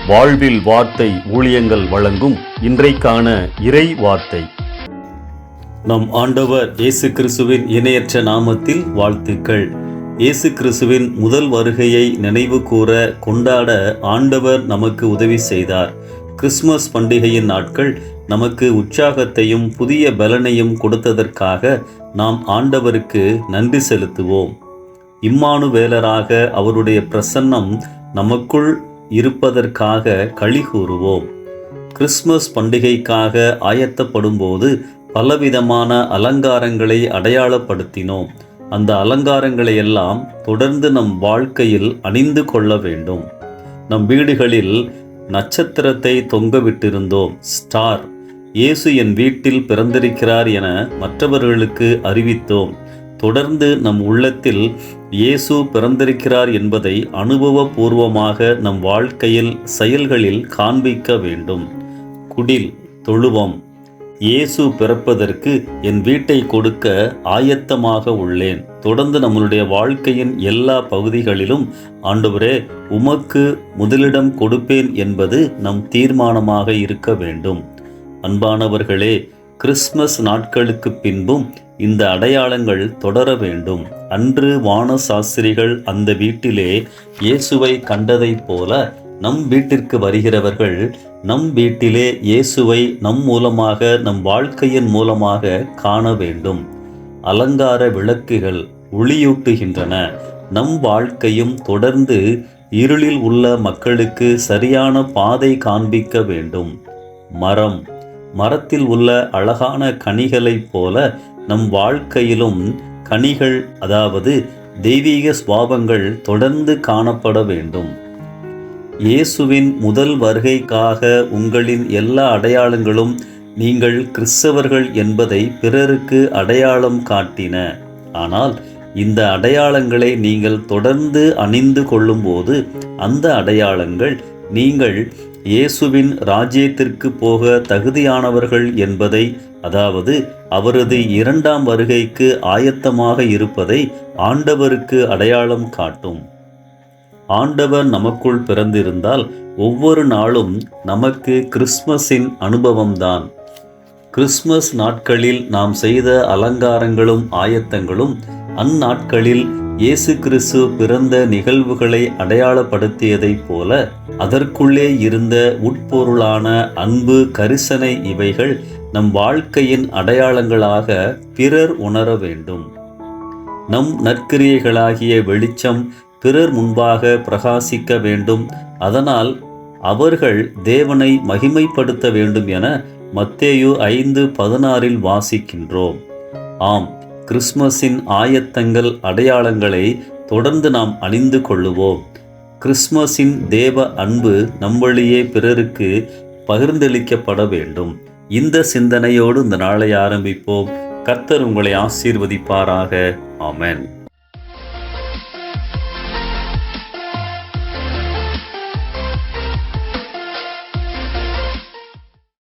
வாழ்வில் வார்த்தை ஊழியங்கள் வழங்கும் இன்றைக்கான இறை வார்த்தை. நம் ஆண்டவர் இயேசு கிறிஸ்துவின் இணையற்ற நாமத்தில் வாழ்த்துக்கள். இயேசு கிறிஸ்துவின் முதல் வருகையை நினைவு கூற கொண்டாட ஆண்டவர் நமக்கு உதவி செய்தார். கிறிஸ்துமஸ் பண்டிகையின் நாட்கள் நமக்கு உற்சாகத்தையும் புதிய பலனையும் கொடுத்ததற்காக நாம் ஆண்டவருக்கு நன்றி செலுத்துவோம். இம்மானுவேலராக அவருடைய பிரசன்னம் நமக்குள் இருப்பதற்காக களி கூறுவோம். கிறிஸ்துமஸ் பண்டிகைக்காக ஆயத்தப்படும் போது பலவிதமான அலங்காரங்களை அடையாளப்படுத்தினோம். அந்த அலங்காரங்களை எல்லாம் தொடர்ந்து நம் வாழ்க்கையில் அணிந்து கொள்ள வேண்டும். நம் வீடுகளில் நட்சத்திரத்தை தொங்கவிட்டிருந்தோம். ஸ்டார். இயேசு என் வீட்டில் பிறந்திருக்கிறார் என மற்றவர்களுக்கு அறிவித்தோம். தொடர்ந்து நம் உள்ளத்தில் இயேசு பிறந்திருக்கிறார் என்பதை அனுபவபூர்வமாக நம் வாழ்க்கையில் செயல்களில் காண்பிக்க வேண்டும். குடில், தொழுவம். இயேசு பிறப்பதற்கு என் வீட்டை கொடுக்க ஆயத்தமாக உள்ளேன். தொடர்ந்து நம்மளுடைய வாழ்க்கையின் எல்லா பகுதிகளிலும் ஆண்டவரே உமக்கு முதலிடம் கொடுப்பேன் என்பது நம் தீர்மானமாக இருக்க வேண்டும். அன்பானவர்களே, கிறிஸ்துமஸ் நாட்களுக்கு பின்பும் இந்த அடையாளங்கள் தொடர வேண்டும். அன்று வான சாஸ்திரிகள் அந்த வீட்டிலே இயேசுவை கண்டதைப் போல நம் வீட்டிற்கு வருகிறவர்கள் நம் வீட்டிலே இயேசுவை நம் மூலமாக, நம் வாழ்க்கையின் மூலமாக காண வேண்டும். அலங்கார விளக்குகள் ஒளியூட்டுகின்றன. நம் வாழ்க்கையும் தொடர்ந்து இருளில் உள்ள மக்களுக்கு சரியான பாதை காண்பிக்க வேண்டும். மரம். மரத்தில் உள்ள அழகான கனிகளைப் போல நம் வாழ்க்கையிலும் கனிகள், அதாவது தெய்வீக சுபாவங்கள் தொடர்ந்து காணப்பட வேண்டும். இயேசுவின் முதல் வருகைக்காக உங்களின் எல்லா அடையாளங்களும் நீங்கள் கிறிஸ்தவர்கள் என்பதை பிறருக்கு அடையாளம் காட்டின. ஆனால் இந்த அடையாளங்களை நீங்கள் தொடர்ந்து அணிந்து கொள்ளும்போது அந்த அடையாளங்கள் நீங்கள் இயேசுவின் ராஜ்யத்திற்கு போக தகுதியானவர்கள் என்பதை, அதாவது அவரது இரண்டாம் வருகைக்கு ஆயத்தமாக இருப்பதை ஆண்டவருக்கு அடையாளம் காட்டும். ஆண்டவர் நமக்குள் பிறந்திருந்தால் ஒவ்வொரு நாளும் நமக்கு கிறிஸ்மஸின் அனுபவம்தான். கிறிஸ்மஸ் நாட்களில் நாம் செய்த அலங்காரங்களும் ஆயத்தங்களும் அந்நாட்களில் இயேசு கிறிஸ்து பிறந்த நிகழ்வுகளை அடையாளப்படுத்தியதைப் போல அதற்குள்ளே இருந்த உட்பொருளான அன்பு, கரிசனை இவைகள் நம் வாழ்க்கையின் அடையாளங்களாக பிறர் உணர வேண்டும். நம் நற்கிரியைகளாகிய வெளிச்சம் பிறர் முன்பாக பிரகாசிக்க வேண்டும். அதனால் அவர்கள் தேவனை மகிமைப்படுத்த வேண்டும் என மத்தேயு 5:16 வாசிக்கின்றோம். ஆம், கிறிஸ்மஸின் ஆயத்தங்கள், அடையாளங்களை தொடர்ந்து நாம் அணிந்து கொள்ளுவோம். கிறிஸ்மஸின் தேவ அன்பு நம் வழியே பிறருக்கு பகிர்ந்தளிக்கப்பட வேண்டும். இந்த சிந்தனையோடு இந்த நாளை ஆரம்பிப்போம். கர்த்தர் உங்களை ஆசீர்வதிப்பாராக. ஆமென்.